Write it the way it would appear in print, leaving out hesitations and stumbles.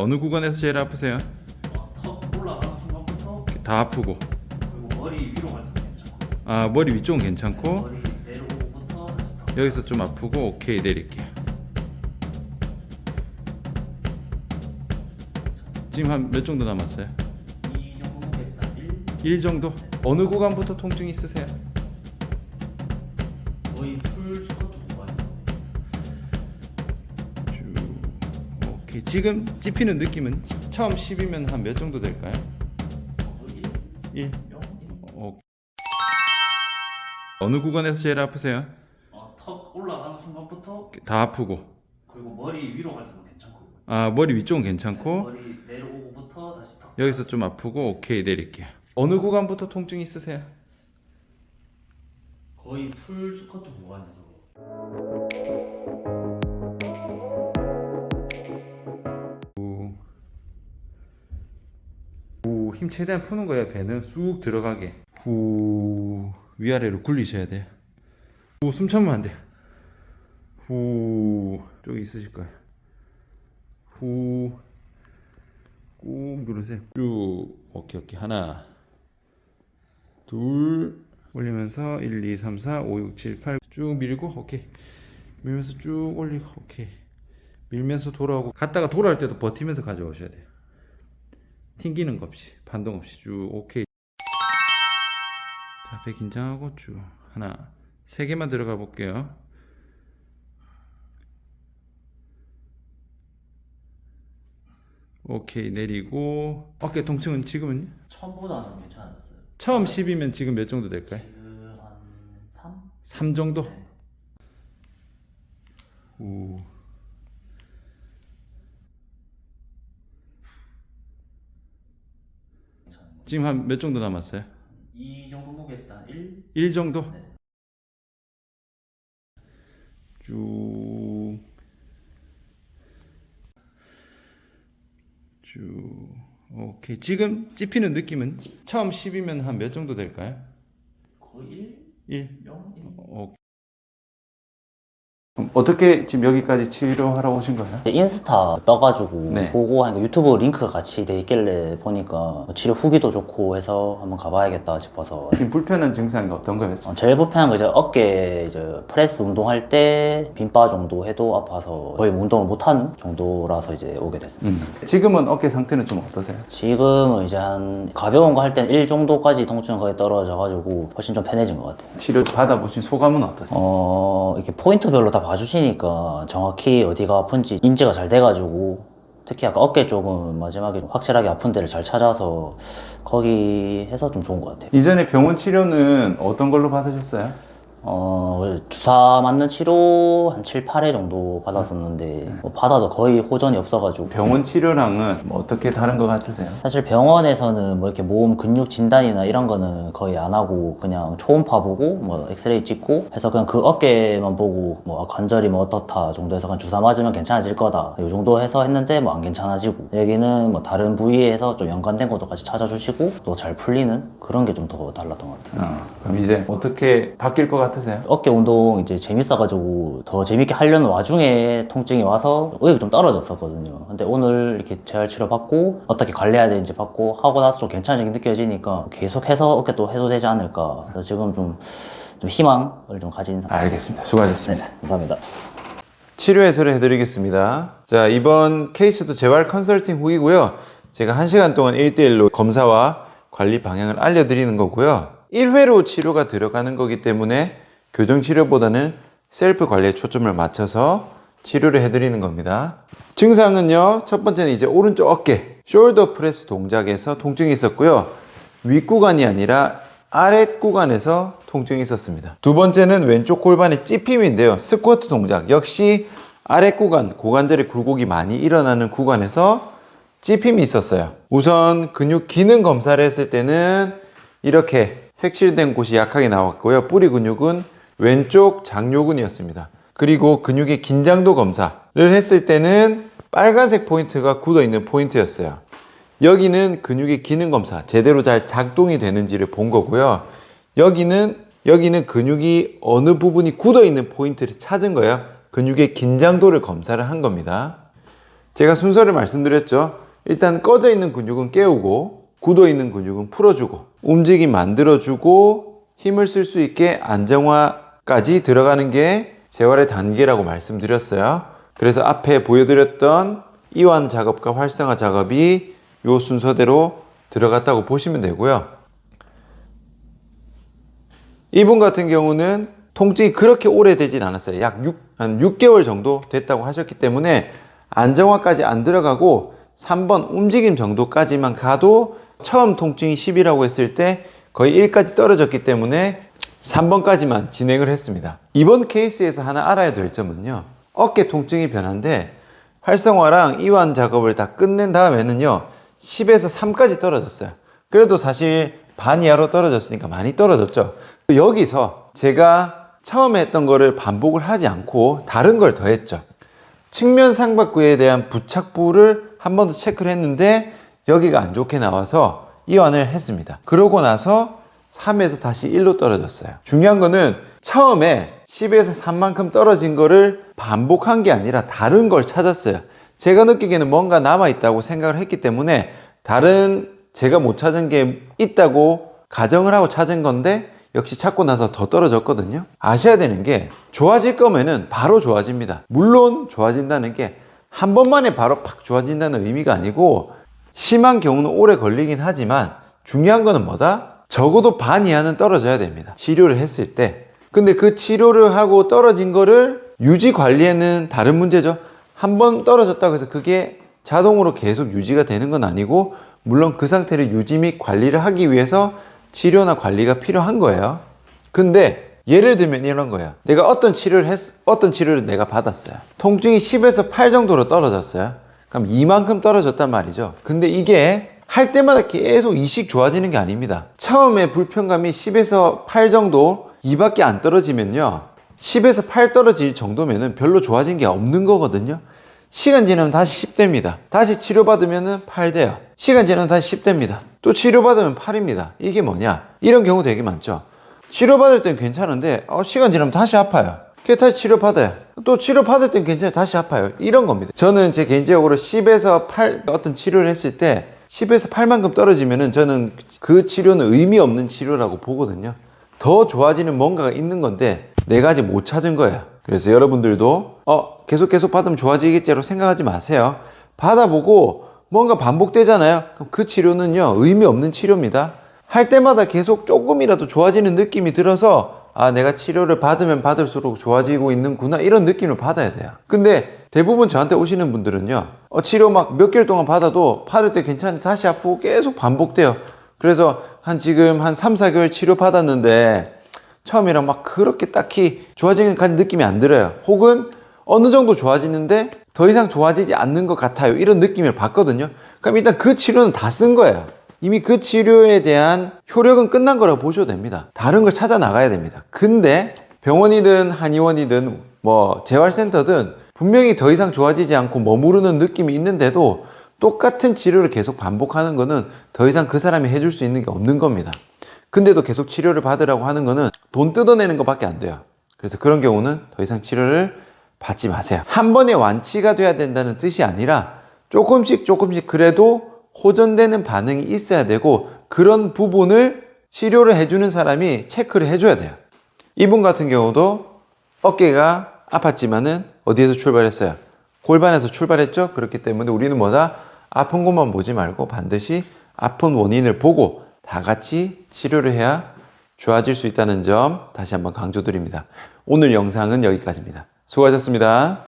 어느 구간에서 제일 아프세요? 턱 올라가는 순간부터 다 아프고. 그리고 머리 위로 갈 때도 괜찮고 아, 머리 위쪽은 괜찮고 머리 내려오고부터 다시 턱 여기서 좀 아프고. 오케이, 내릴게요. 지금 한 몇 정도 남았어요? 이 정도 무게에서 1 정도? 어느 구간부터 통증 있으세요? 거의 풀 스쿼트 구간 쭉. 오케이. 지금 찝히는 느낌은 처음 10이면 한 몇 정도 될까요? 거의 1. 0? 어느 구간에서 제일 아프세요? 턱 올라가는 순간부터 다 아프고. 그리고 머리 위로 갈 때도 괜찮고 아, 머리 위쪽은 괜찮고 머리 내려오고부터 다시 턱 여기서 좀 아프고. 오케이, 내릴게요. 어느 구간부터 통증 있으세요? 거의 풀 스쿼트 구간에서 후, 힘 최대한 푸는 거예요. 배는 쑥 들어가게. 후, 위아래로 굴리셔야 돼요. 후, 숨 참으면 안 돼요. 후, 저기 있으실 거예요. 후, 꾹 누르세요. 쭉. 오케이, 오케이. 하나, 둘, 올리면서 1, 2, 3, 4, 5, 6, 7, 8 쭉 밀고. 오케이. 밀면서 쭉 올리고. 오케이. 밀면서 돌아오고. 갔다가 돌아올 때도 버티면서 가져오셔야 돼요. 튕기는 거 없이, 반동 없이 쭉. 오케이. 자, 배 긴장하고 쭉. 하나, 3개만 들어가 볼게요. 오케이, 내리고. 어깨 통증은 지금은? 처음보다는 괜찮았어요. 처음 10이면 지금 몇 정도 될까요? 지금 한 3? 3 정도? 네. 오. 괜찮은 거. 지금 한 몇 정도 남았어요? 이 정도 무게에서 한 1? 1 정도? 네. 쭉. 쭉. 오케이. 지금 찝히는 느낌은 처음 10이면 한 몇 정도 될까요? 거의 1. 0? 1? 어떻게 지금 여기까지 치료하러 오신 거예요? 인스타 떠가지고 네. 보고 하니까 유튜브 링크가 같이 돼 있길래 보니까 치료 후기도 좋고 해서 한번 가봐야겠다 싶어서 지금 불편한 증상이 어떤 거예요? 제일 불편한 거 이제 어깨 이제 프레스 운동할 때 빈바 정도 해도 아파서 거의 운동을 못하는 정도라서 이제 오게 됐습니다. 지금은 어깨 상태는 좀 어떠세요? 지금은 이제 한 가벼운 거 할 땐 1 정도까지 통증 거의 떨어져가지고 훨씬 좀 편해진 것 같아요. 치료 받아보신 소감은 어떠세요? 이렇게 포인트별로 다 봐주시니까 정확히 어디가 아픈지 인지가 잘 돼가지고 특히 아까 어깨 쪽은 마지막에 확실하게 아픈 데를 잘 찾아서 거기 해서 좀 좋은 것 같아요. 이전에 병원 치료는 어떤 걸로 받으셨어요? 주사 맞는 치료 한 7, 8회 정도 받았었는데 뭐 받아도 거의 호전이 없어가지고 병원 치료랑은 뭐 어떻게 다른 것 같으세요? 사실 병원에서는 뭐 이렇게 몸 근육 진단이나 이런 거는 거의 안 하고 그냥 초음파 보고 뭐 엑스레이 찍고 해서 그냥 그 어깨만 보고 뭐 관절이 뭐 어떻다 정도 해서 그냥 주사 맞으면 괜찮아질 거다 이 정도 해서 했는데 뭐 안 괜찮아지고 여기는 뭐 다른 부위에서 좀 연관된 것도 같이 찾아주시고 또 잘 풀리는 그런 게 좀 더 달랐던 것 같아요. 그럼 이제 어떻게 바뀔 것 같으세요? 어깨 운동 이제 재밌어가지고 더 재밌게 하려는 와중에 통증이 와서 의욕이 좀 떨어졌었거든요. 근데 오늘 이렇게 재활 치료 받고 어떻게 관리해야 되는지 받고 하고 나서 좀 괜찮아지게 느껴지니까 계속해서 어깨 또 해도 되지 않을까. 그래서 지금 좀 희망을 좀 가진 상태. 알겠습니다. 수고하셨습니다. 네, 감사합니다. 치료 해설을 해드리겠습니다. 자, 이번 케이스도 재활 컨설팅 후이고요. 제가 1시간 동안 1대1로 검사와 관리 방향을 알려드리는 거고요. 1회로 치료가 들어가는 거기 때문에 교정치료보다는 셀프 관리에 초점을 맞춰서 치료를 해드리는 겁니다. 증상은요, 첫 번째는 이제 오른쪽 어깨, 숄더 프레스 동작에서 통증이 있었고요. 윗구간이 아니라 아랫구간에서 통증이 있었습니다. 두 번째는 왼쪽 골반의 찝힘인데요. 스쿼트 동작, 역시 아랫구간, 고관절의 굴곡이 많이 일어나는 구간에서 찝힘이 있었어요. 우선 근육 기능 검사를 했을 때는 이렇게 색칠된 곳이 약하게 나왔고요. 뿌리 근육은 왼쪽 장요근이었습니다. 그리고 근육의 긴장도 검사를 했을 때는 빨간색 포인트가 굳어 있는 포인트였어요. 여기는 근육의 기능 검사, 제대로 잘 작동이 되는지를 본 거고요. 여기는 근육이 어느 부분이 굳어 있는 포인트를 찾은 거예요. 근육의 긴장도를 검사를 한 겁니다. 제가 순서를 말씀드렸죠. 일단 꺼져 있는 근육은 깨우고, 굳어 있는 근육은 풀어주고, 움직임 만들어주고, 힘을 쓸 수 있게 안정화까지 들어가는 게 재활의 단계라고 말씀드렸어요. 그래서 앞에 보여드렸던 이완 작업과 활성화 작업이 이 순서대로 들어갔다고 보시면 되고요. 이분 같은 경우는 통증이 그렇게 오래되진 않았어요. 한 6개월 정도 됐다고 하셨기 때문에 안정화까지 안 들어가고 3번 움직임 정도까지만 가도 처음 통증이 10이라고 했을 때 거의 1까지 떨어졌기 때문에 3번까지만 진행을 했습니다. 이번 케이스에서 하나 알아야 될 점은요, 어깨 통증이 변한데 활성화랑 이완 작업을 다 끝낸 다음에는요 10에서 3까지 떨어졌어요. 그래도 사실 반 이하로 떨어졌으니까 많이 떨어졌죠. 여기서 제가 처음에 했던 거를 반복을 하지 않고 다른 걸 더 했죠. 측면 상박부에 대한 부착부를 한 번 더 체크를 했는데 여기가 안 좋게 나와서 이완을 했습니다. 그러고 나서 3에서 다시 1로 떨어졌어요. 중요한 거는 처음에 10에서 3만큼 떨어진 거를 반복한 게 아니라 다른 걸 찾았어요. 제가 느끼기에는 뭔가 남아있다고 생각을 했기 때문에 다른 제가 못 찾은 게 있다고 가정을 하고 찾은 건데 역시 찾고 나서 더 떨어졌거든요. 아셔야 되는 게 좋아질 거면은 바로 좋아집니다. 물론 좋아진다는 게 한 번만에 바로 팍 좋아진다는 의미가 아니고 심한 경우는 오래 걸리긴 하지만 중요한 거는 뭐다? 적어도 반 이하는 떨어져야 됩니다. 치료를 했을 때. 근데 그 치료를 하고 떨어진 거를 유지 관리에는 다른 문제죠. 한 번 떨어졌다고 해서 그게 자동으로 계속 유지가 되는 건 아니고 물론 그 상태를 유지 및 관리를 하기 위해서 치료나 관리가 필요한 거예요. 근데 예를 들면 이런 거예요. 내가 어떤 치료를 내가 받았어요. 통증이 10에서 8 정도로 떨어졌어요. 그럼 이만큼 떨어졌단 말이죠. 근데 이게 할 때마다 계속 이씩 좋아지는 게 아닙니다. 처음에 불편감이 10에서 8 정도 이밖에 안 떨어지면요 10에서 8 떨어질 정도면은 별로 좋아진 게 없는 거거든요. 시간 지나면 다시 10 됩니다. 다시 치료받으면 8 돼요. 시간 지나면 다시 10 됩니다. 또 치료받으면 8입니다. 이게 뭐냐? 이런 경우 되게 많죠. 치료받을 땐 괜찮은데 시간 지나면 다시 아파요. 그래서 다시 치료받아요. 또 치료받을 땐 괜찮아요. 다시 아파요. 이런 겁니다. 저는 제 개인적으로 10에서 8 어떤 치료를 했을 때 10에서 8만큼 떨어지면은 저는 그 치료는 의미 없는 치료라고 보거든요. 더 좋아지는 뭔가가 있는 건데 내가 아직 못 찾은 거예요. 그래서 여러분들도 계속 받으면 좋아지겠지라고 생각하지 마세요. 받아보고 뭔가 반복되잖아요. 그럼 그 치료는요 의미 없는 치료입니다. 할 때마다 계속 조금이라도 좋아지는 느낌이 들어서 내가 치료를 받으면 받을수록 좋아지고 있는구나 이런 느낌을 받아야 돼요. 근데 대부분 저한테 오시는 분들은요 치료 막 몇 개월 동안 받아도 받을 때 괜찮은데 다시 아프고 계속 반복돼요. 그래서 지금 한 3, 4개월 치료 받았는데 처음이랑 막 그렇게 딱히 좋아지는 느낌이 안 들어요. 혹은 어느 정도 좋아지는데 더 이상 좋아지지 않는 것 같아요. 이런 느낌을 받거든요. 그럼 일단 그 치료는 다 쓴 거예요. 이미 그 치료에 대한 효력은 끝난 거라고 보셔도 됩니다. 다른 걸 찾아 나가야 됩니다. 근데 병원이든 한의원이든 재활센터든 분명히 더 이상 좋아지지 않고 머무르는 느낌이 있는데도 똑같은 치료를 계속 반복하는 거는 더 이상 그 사람이 해줄 수 있는 게 없는 겁니다. 근데도 계속 치료를 받으라고 하는 거는 돈 뜯어내는 것밖에 안 돼요. 그래서 그런 경우는 더 이상 치료를 받지 마세요. 한 번에 완치가 돼야 된다는 뜻이 아니라 조금씩 그래도 호전되는 반응이 있어야 되고 그런 부분을 치료를 해주는 사람이 체크를 해줘야 돼요. 이분 같은 경우도 어깨가 아팠지만은 어디에서 출발했어요? 골반에서 출발했죠? 그렇기 때문에 우리는 아픈 곳만 보지 말고 반드시 아픈 원인을 보고 다 같이 치료를 해야 좋아질 수 있다는 점 다시 한번 강조드립니다. 오늘 영상은 여기까지입니다. 수고하셨습니다.